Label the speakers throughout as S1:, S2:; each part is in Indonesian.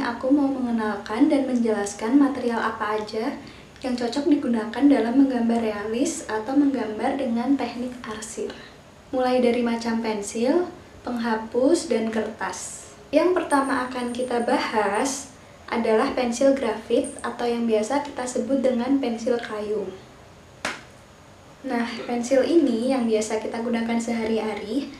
S1: aku mau mengenalkan dan menjelaskan material apa aja yang cocok digunakan dalam menggambar realis atau menggambar dengan teknik arsir. Mulai dari macam pensil, penghapus, dan kertas. Yang pertama akan kita bahas adalah pensil grafit atau yang biasa kita sebut dengan pensil kayu. Nah, pensil ini yang biasa kita gunakan sehari-hari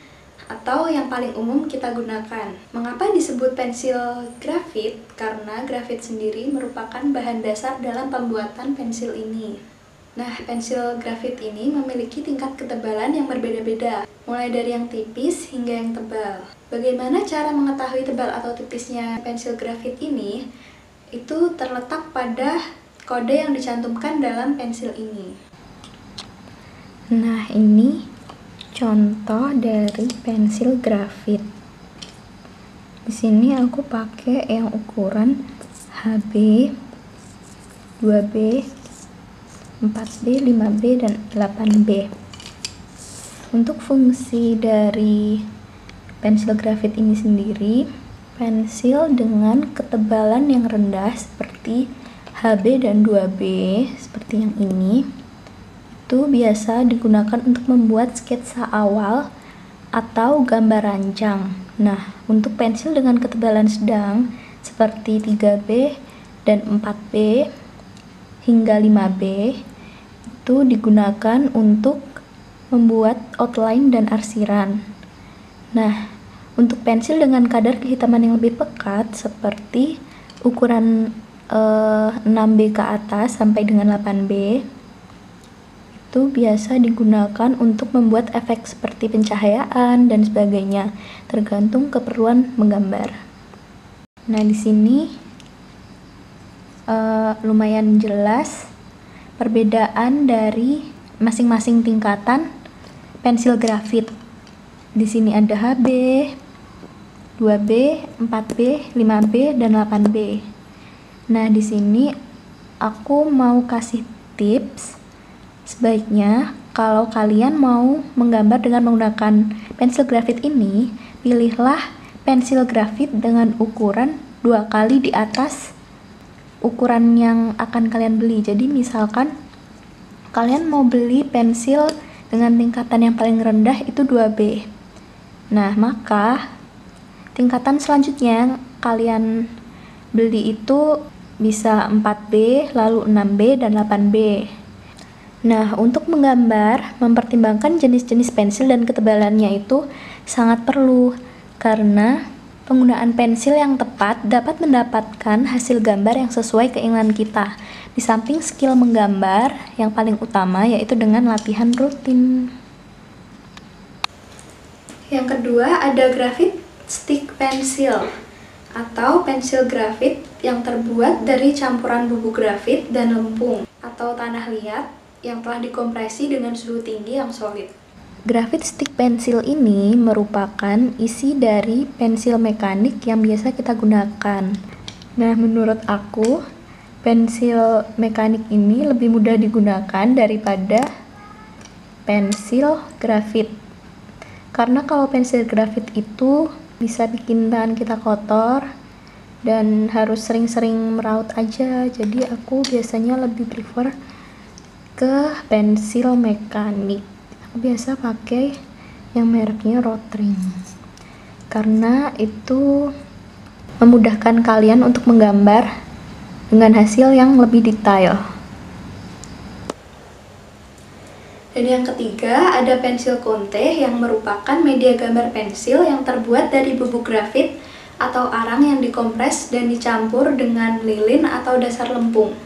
S1: atau yang paling umum kita gunakan. Mengapa disebut pensil grafit? Karena grafit sendiri merupakan bahan dasar dalam pembuatan pensil ini. Nah, pensil grafit ini memiliki tingkat ketebalan yang berbeda-beda, mulai dari yang tipis hingga yang tebal. Bagaimana cara mengetahui tebal atau tipisnya pensil grafit ini? Itu terletak pada kode yang dicantumkan dalam pensil ini.
S2: Nah, ini contoh dari pensil grafit. Di sini aku pakai yang ukuran HB, 2B, 4B, 5B, dan 8B. Untuk fungsi dari pensil grafit ini sendiri, pensil dengan ketebalan yang rendah seperti HB dan 2B, seperti yang ini, itu biasa digunakan untuk membuat sketsa awal atau gambar rancang. Nah, untuk pensil dengan ketebalan sedang seperti 3B dan 4B hingga 5B itu digunakan untuk membuat outline dan arsiran. Nah, untuk pensil dengan kadar kehitaman yang lebih pekat seperti ukuran 6B ke atas sampai dengan 8B itu biasa digunakan untuk membuat efek seperti pencahayaan dan sebagainya, tergantung keperluan menggambar. Nah, di sini lumayan jelas perbedaan dari masing-masing tingkatan pensil grafit. Di sini ada HB, 2B, 4B, 5B, dan 8B. Nah, di sini aku mau kasih tips. Sebaiknya kalau kalian mau menggambar dengan menggunakan pensil grafit ini, pilihlah pensil grafit dengan ukuran 2 kali di atas ukuran yang akan kalian beli. Jadi misalkan kalian mau beli pensil dengan tingkatan yang paling rendah itu 2B. Nah, maka tingkatan selanjutnya yang kalian beli itu bisa 4B, lalu 6B, dan 8B. Nah, untuk menggambar, mempertimbangkan jenis-jenis pensil dan ketebalannya itu sangat perlu, karena penggunaan pensil yang tepat dapat mendapatkan hasil gambar yang sesuai keinginan kita. Di samping skill menggambar, yang paling utama yaitu dengan latihan rutin.
S1: Yang kedua ada grafit stick pensil atau pensil grafit yang terbuat dari campuran bubuk grafit dan lempung atau tanah liat yang telah dikompresi dengan suhu tinggi yang solid.
S2: Grafit stick pensil ini merupakan isi dari pensil mekanik yang biasa kita gunakan. Nah, menurut aku, pensil mekanik ini lebih mudah digunakan daripada pensil grafit. Karena kalau pensil grafit itu bisa bikin tangan kita kotor dan harus sering-sering meraut aja. Jadi aku biasanya lebih prefer ke pensil mekanik. Aku biasa pakai yang mereknya Rotring karena itu memudahkan kalian untuk menggambar dengan hasil yang lebih detail.
S1: Dan yang ketiga ada pensil konte yang merupakan media gambar pensil yang terbuat dari bubuk grafit atau arang yang dikompres dan dicampur dengan lilin atau dasar lempung.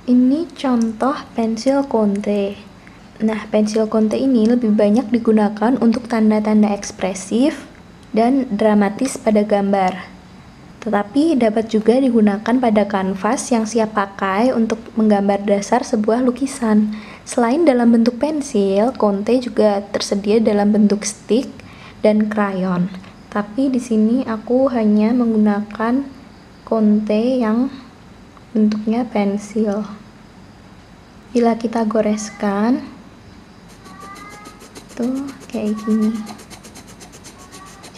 S2: Ini contoh pensil konte. Nah, pensil konte ini lebih banyak digunakan untuk tanda-tanda ekspresif dan dramatis pada gambar. Tetapi dapat juga digunakan pada kanvas yang siap pakai untuk menggambar dasar sebuah lukisan. Selain dalam bentuk pensil, konte juga tersedia dalam bentuk stick dan krayon. Tapi di sini aku hanya menggunakan konte yang bentuknya pensil. Bila kita goreskan tuh kayak gini.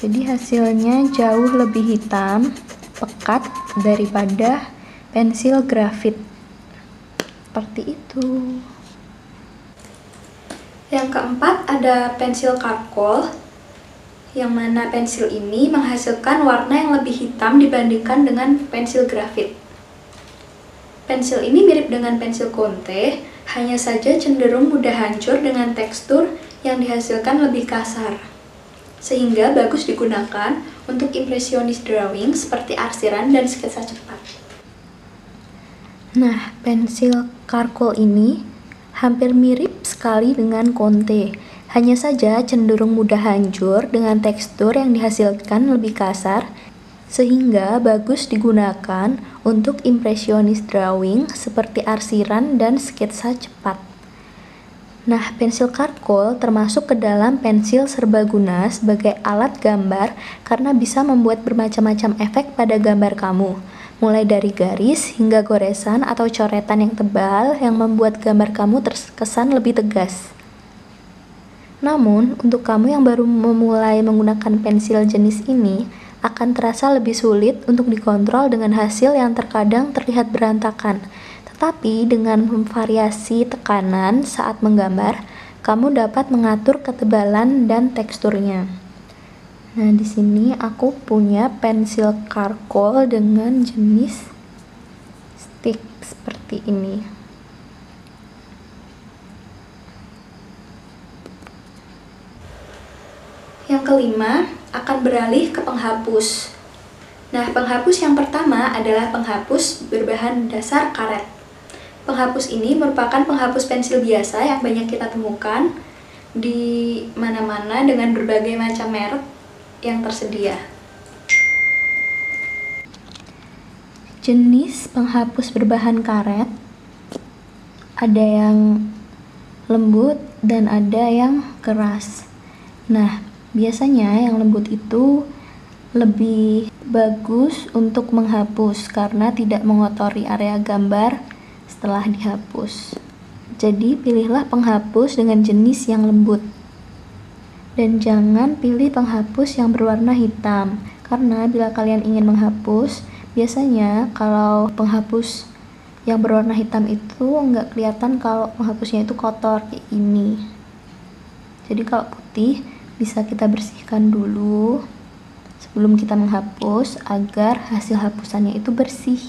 S2: Jadi hasilnya jauh lebih hitam, pekat daripada pensil grafit. Seperti itu.
S1: Yang keempat ada pensil karkol, yang mana pensil ini menghasilkan warna yang lebih hitam dibandingkan dengan pensil grafit. Pensil ini mirip dengan pensil konte, hanya saja cenderung mudah hancur dengan tekstur yang dihasilkan lebih kasar, sehingga bagus digunakan untuk impressionis drawing seperti arsiran dan sketsa cepat.
S2: Nah, pensil karkol ini hampir mirip sekali dengan konte, hanya saja cenderung mudah hancur dengan tekstur yang dihasilkan lebih kasar, sehingga bagus digunakan untuk impressionis drawing seperti arsiran dan sketsa cepat. Nah, pensil karkol termasuk ke dalam pensil serbaguna sebagai alat gambar karena bisa membuat bermacam-macam efek pada gambar kamu, mulai dari garis hingga goresan atau coretan yang tebal yang membuat gambar kamu terkesan lebih tegas. Namun, untuk kamu yang baru memulai menggunakan pensil jenis ini, akan terasa lebih sulit untuk dikontrol dengan hasil yang terkadang terlihat berantakan. Tetapi dengan memvariasi tekanan saat menggambar, kamu dapat mengatur ketebalan dan teksturnya. Nah, di sini aku punya pensil karkol dengan jenis stick seperti ini.
S1: Yang kelima akan beralih ke penghapus. Nah, penghapus yang pertama adalah penghapus berbahan dasar karet. Penghapus ini merupakan penghapus pensil biasa yang banyak kita temukan di mana-mana dengan berbagai macam merek yang tersedia.
S2: Jenis penghapus berbahan karet ada yang lembut dan ada yang keras. Nah, biasanya yang lembut itu lebih bagus untuk menghapus karena tidak mengotori area gambar setelah dihapus. Jadi pilihlah penghapus dengan jenis yang lembut. Dan jangan pilih penghapus yang berwarna hitam, karena bila kalian ingin menghapus, biasanya kalau penghapus yang berwarna hitam itu nggak kelihatan kalau penghapusnya itu kotor kayak ini. Jadi kalau putih bisa kita bersihkan dulu sebelum kita menghapus agar hasil hapusannya itu bersih.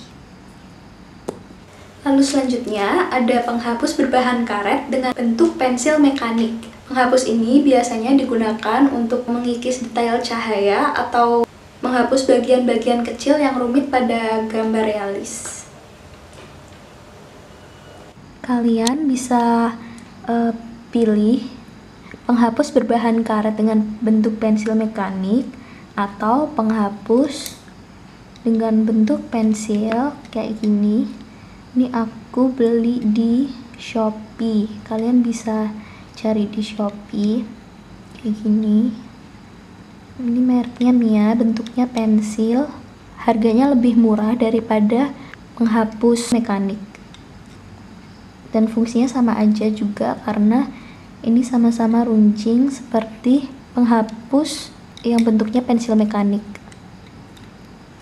S1: Lalu selanjutnya ada penghapus berbahan karet dengan bentuk pensil mekanik. Penghapus ini biasanya digunakan untuk mengikis detail cahaya atau menghapus bagian-bagian kecil yang rumit pada gambar realis.
S2: Kalian bisa pilih penghapus berbahan karet dengan bentuk pensil mekanik atau penghapus dengan bentuk pensil kayak gini. Ini aku beli di Shopee. Kalian bisa cari di Shopee kayak gini. Ini mereknya Mia, bentuknya pensil. Harganya lebih murah daripada penghapus mekanik. Dan fungsinya sama aja juga karena ini sama-sama runcing seperti penghapus yang bentuknya pensil mekanik.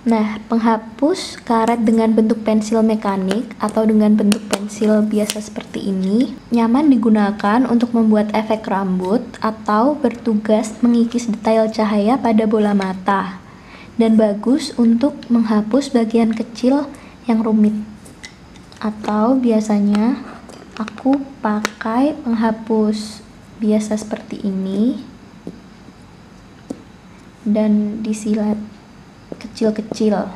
S2: Nah, penghapus karet dengan bentuk pensil mekanik atau dengan bentuk pensil biasa seperti ini nyaman digunakan untuk membuat efek rambut atau bertugas mengikis detail cahaya pada bola mata, dan bagus untuk menghapus bagian kecil yang rumit. Atau biasanya aku pakai penghapus biasa seperti ini dan disilat kecil-kecil.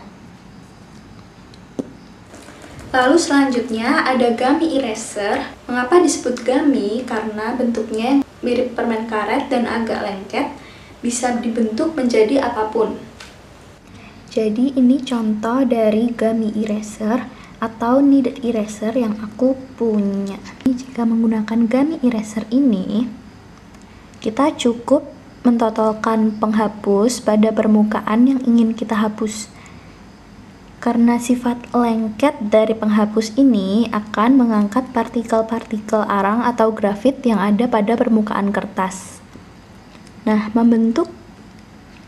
S1: Lalu selanjutnya ada gummy eraser. Mengapa disebut gummy? Karena bentuknya mirip permen karet dan agak lengket, bisa dibentuk menjadi apapun.
S2: Jadi ini contoh dari gummy eraser atau kneaded eraser yang aku punya. Jika menggunakan gummy eraser ini, kita cukup mentotolkan penghapus pada permukaan yang ingin kita hapus. Karena sifat lengket dari penghapus ini akan mengangkat partikel-partikel arang atau grafit yang ada pada permukaan kertas. Nah, membentuk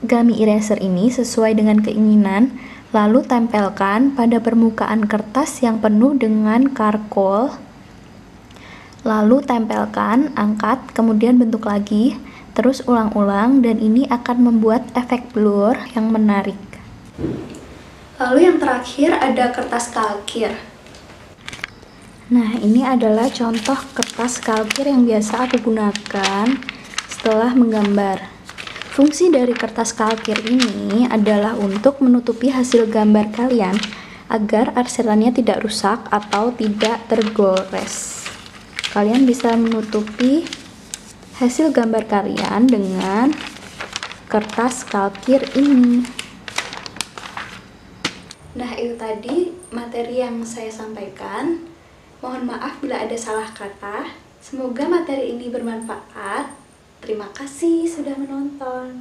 S2: gummy eraser ini sesuai dengan keinginan, lalu tempelkan pada permukaan kertas yang penuh dengan karkol. Lalu tempelkan, angkat, kemudian bentuk lagi, terus ulang-ulang, dan ini akan membuat efek blur yang menarik.
S1: Lalu yang terakhir ada kertas kalkir.
S2: Nah, ini adalah contoh kertas kalkir yang biasa aku gunakan setelah menggambar. Fungsi dari kertas kalkir ini adalah untuk menutupi hasil gambar kalian agar arsirannya tidak rusak atau tidak tergores. Kalian bisa menutupi hasil gambar kalian dengan kertas kalkir ini.
S1: Nah, itu tadi materi yang saya sampaikan. Mohon maaf bila ada salah kata. Semoga materi ini bermanfaat. Terima kasih sudah menonton.